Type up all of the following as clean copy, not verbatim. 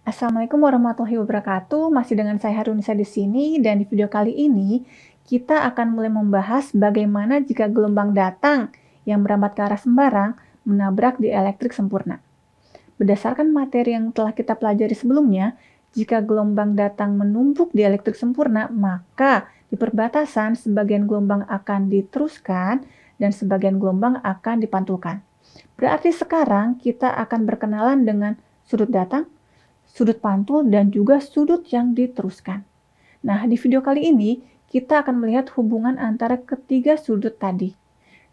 Assalamualaikum warahmatullahi wabarakatuh. Masih dengan saya Harunisa di sini, dan di video kali ini kita akan mulai membahas bagaimana jika gelombang datang yang merambat ke arah sembarang menabrak dieelektrik sempurna. Berdasarkan materi yang telah kita pelajari sebelumnya, jika gelombang datang menumpuk dieelektrik sempurna, maka di perbatasan sebagian gelombang akan diteruskan dan sebagian gelombang akan dipantulkan. Berarti sekarang kita akan berkenalan dengan sudut datang, sudut pantul, dan juga sudut yang diteruskan. Nah, di video kali ini kita akan melihat hubungan antara ketiga sudut tadi.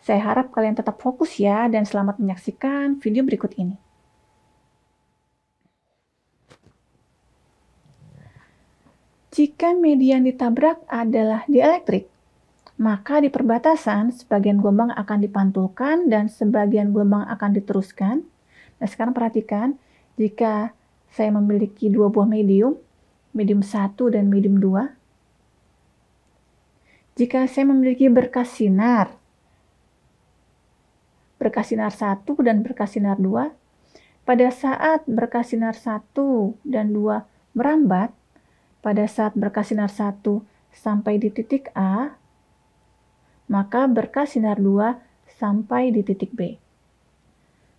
Saya harap kalian tetap fokus ya, dan selamat menyaksikan video berikut ini. Jika media yang ditabrak adalah dieelektrik, maka di perbatasan sebagian gelombang akan dipantulkan dan sebagian gelombang akan diteruskan. Nah, sekarang perhatikan, jika saya memiliki dua buah medium 1 dan medium 2. Jika saya memiliki berkas sinar 1 dan berkas sinar 2, pada saat berkas sinar 1 dan 2 merambat, pada saat berkas sinar 1 sampai di titik A, maka berkas sinar 2 sampai di titik B.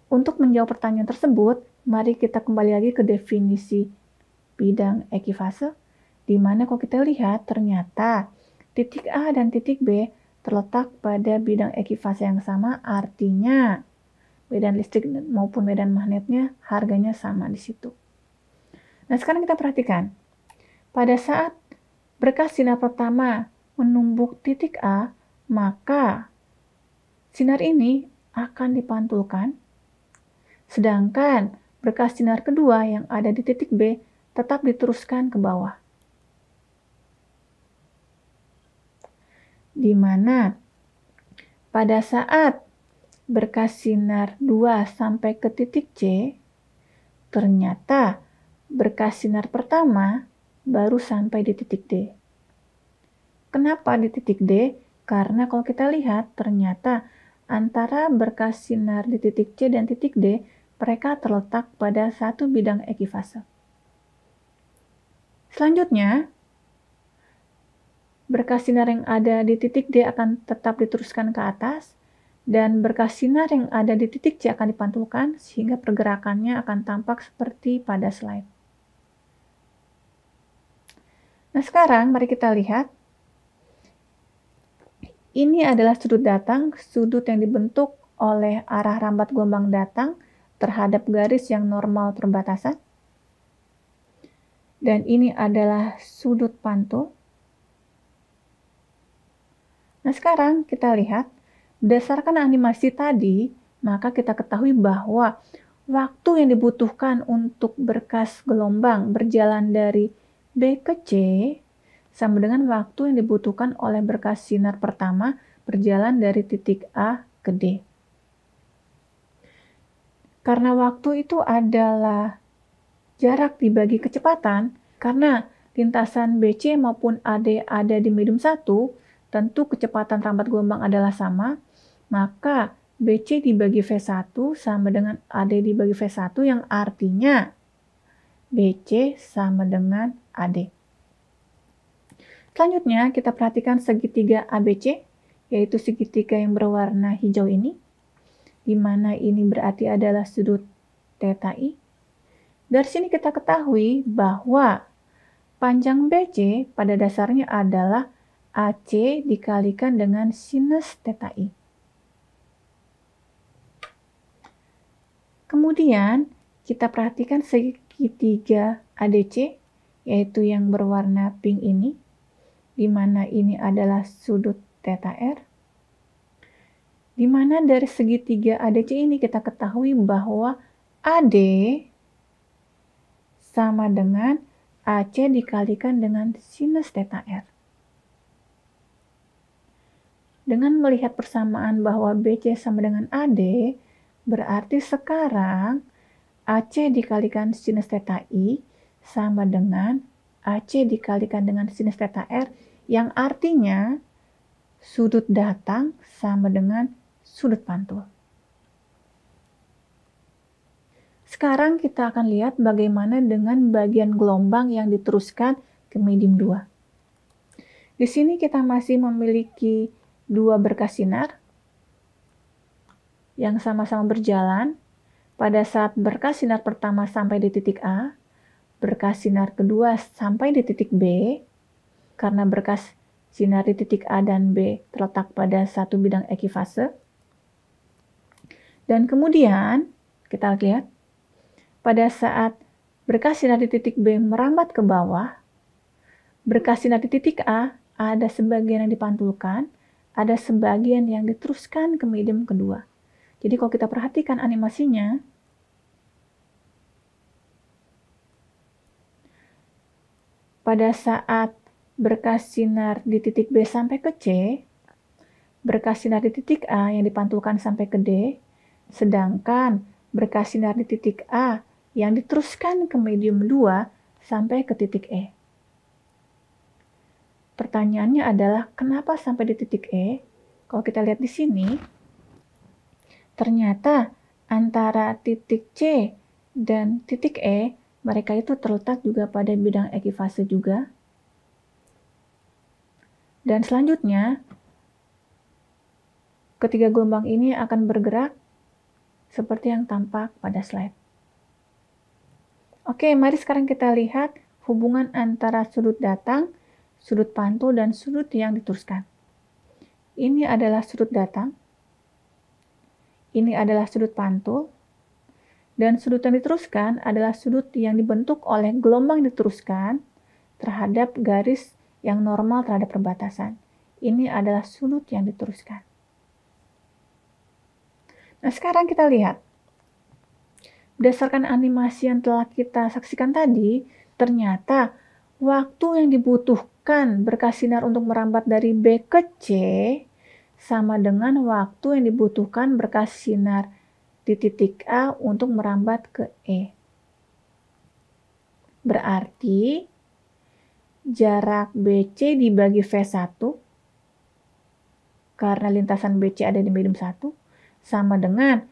Untuk menjawab pertanyaan tersebut, mari kita kembali lagi ke definisi bidang ekifase, di mana kalau kita lihat ternyata titik A dan titik B terletak pada bidang ekifase yang sama, artinya medan listrik maupun medan magnetnya harganya sama di situ. Nah, sekarang kita perhatikan. Pada saat berkas sinar pertama menumbuk titik A, maka sinar ini akan dipantulkan, sedangkan berkas sinar kedua yang ada di titik B tetap diteruskan ke bawah. Di mana pada saat berkas sinar 2 sampai ke titik C, ternyata berkas sinar pertama baru sampai di titik D. Kenapa di titik D? Karena kalau kita lihat ternyata antara berkas sinar di titik C dan titik D, mereka terletak pada satu bidang ekifase. Selanjutnya, berkas sinar yang ada di titik D akan tetap diteruskan ke atas, dan berkas sinar yang ada di titik C akan dipantulkan, sehingga pergerakannya akan tampak seperti pada slide. Nah, sekarang mari kita lihat. Ini adalah sudut datang, sudut yang dibentuk oleh arah rambat gelombang datang terhadap garis yang normal perbatasan. Dan ini adalah sudut pantul. Nah, sekarang kita lihat, berdasarkan animasi tadi, maka kita ketahui bahwa waktu yang dibutuhkan untuk berkas gelombang berjalan dari B ke C sama dengan waktu yang dibutuhkan oleh berkas sinar pertama berjalan dari titik A ke D. Karena waktu itu adalah jarak dibagi kecepatan, karena lintasan BC maupun AD ada di medium 1, tentu kecepatan rambat gelombang adalah sama, maka BC dibagi V1 sama dengan AD dibagi V1, yang artinya BC sama dengan AD. Selanjutnya, kita perhatikan segitiga ABC, yaitu segitiga yang berwarna hijau ini, di mana ini berarti adalah sudut theta I. Dari sini kita ketahui bahwa panjang BC pada dasarnya adalah AC dikalikan dengan sinus theta I. Kemudian, kita perhatikan segitiga ADC, yaitu yang berwarna pink ini, di mana ini adalah sudut theta R, di mana dari segitiga ADC ini kita ketahui bahwa AD sama dengan AC dikalikan dengan sinus theta R. Dengan melihat persamaan bahwa BC sama dengan AD, berarti sekarang AC dikalikan sinus theta I sama dengan AC dikalikan dengan sinus theta R, yang artinya sudut datang sama dengan sudut pantul. Sekarang kita akan lihat bagaimana dengan bagian gelombang yang diteruskan ke medium 2. Di sini kita masih memiliki dua berkas sinar yang sama-sama berjalan. Pada saat berkas sinar pertama sampai di titik A, berkas sinar kedua sampai di titik B, karena berkas sinar di titik A dan B terletak pada satu bidang ekifase. Dan kemudian, kita lihat, pada saat berkas sinar di titik B merambat ke bawah, berkas sinar di titik A ada sebagian yang dipantulkan, ada sebagian yang diteruskan ke medium kedua. Jadi kalau kita perhatikan animasinya, pada saat berkas sinar di titik B sampai ke C, berkas sinar di titik A yang dipantulkan sampai ke D, sedangkan berkas sinar di titik A yang diteruskan ke medium 2 sampai ke titik E. Pertanyaannya adalah kenapa sampai di titik E? Kalau kita lihat di sini, ternyata antara titik C dan titik E, mereka itu terletak juga pada bidang ekifase juga. Dan selanjutnya, ketiga gelombang ini akan bergerak seperti yang tampak pada slide. Oke, mari sekarang kita lihat hubungan antara sudut datang, sudut pantul, dan sudut yang diteruskan. Ini adalah sudut datang. Ini adalah sudut pantul, dan sudut yang diteruskan adalah sudut yang dibentuk oleh gelombang diteruskan terhadap garis yang normal terhadap perbatasan. Ini adalah sudut yang diteruskan. Nah, sekarang kita lihat. Berdasarkan animasi yang telah kita saksikan tadi, ternyata waktu yang dibutuhkan berkas sinar untuk merambat dari B ke C sama dengan waktu yang dibutuhkan berkas sinar di titik A untuk merambat ke E. Berarti jarak BC dibagi V1, karena lintasan BC ada di medium 1, sama dengan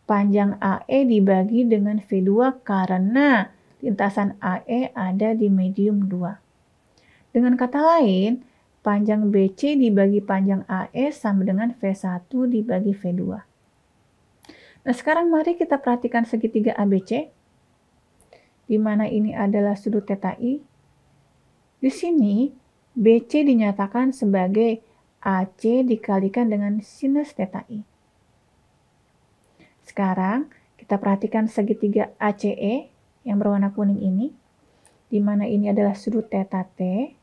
panjang AE dibagi dengan V2 karena lintasan AE ada di medium 2. Dengan kata lain, panjang BC dibagi panjang AE sama dengan V1 dibagi V2. Nah, sekarang mari kita perhatikan segitiga ABC, di mana ini adalah sudut theta I. Di sini, BC dinyatakan sebagai AC dikalikan dengan sinus theta I. Sekarang, kita perhatikan segitiga ACE yang berwarna kuning ini, di mana ini adalah sudut theta T.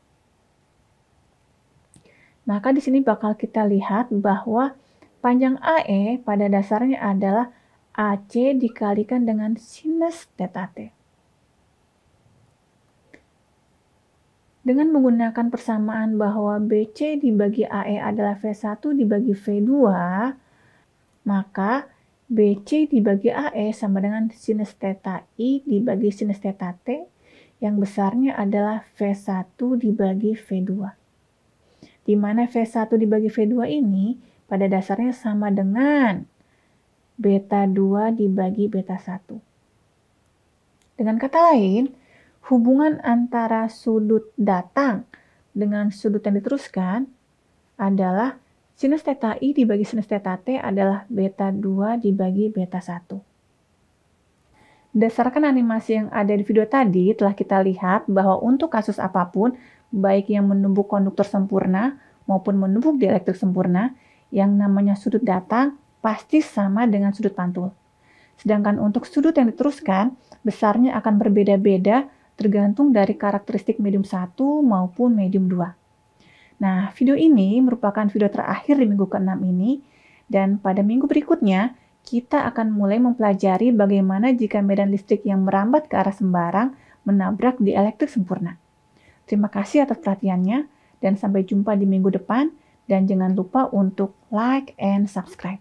Maka di sini bakal kita lihat bahwa panjang AE pada dasarnya adalah AC dikalikan dengan sinus theta T. Dengan menggunakan persamaan bahwa BC dibagi AE adalah V1 dibagi V2, maka BC dibagi AE sama dengan sinus theta I dibagi sinus theta T, yang besarnya adalah V1 dibagi V2. Di mana V1 dibagi V2 ini pada dasarnya sama dengan beta 2 dibagi beta 1. Dengan kata lain, hubungan antara sudut datang dengan sudut yang diteruskan adalah sinus theta I dibagi sinus theta T adalah beta 2 dibagi beta 1. Berdasarkan animasi yang ada di video tadi, telah kita lihat bahwa untuk kasus apapun, baik yang menumbuk konduktor sempurna maupun menumbuk dielektrik sempurna, yang namanya sudut datang pasti sama dengan sudut pantul. Sedangkan untuk sudut yang diteruskan, besarnya akan berbeda-beda tergantung dari karakteristik medium 1 maupun medium 2. Nah, video ini merupakan video terakhir di minggu ke-6 ini, dan pada minggu berikutnya, kita akan mulai mempelajari bagaimana jika medan listrik yang merambat ke arah sembarang menabrak dielektrik sempurna. Terima kasih atas perhatiannya, dan sampai jumpa di minggu depan, dan jangan lupa untuk like and subscribe.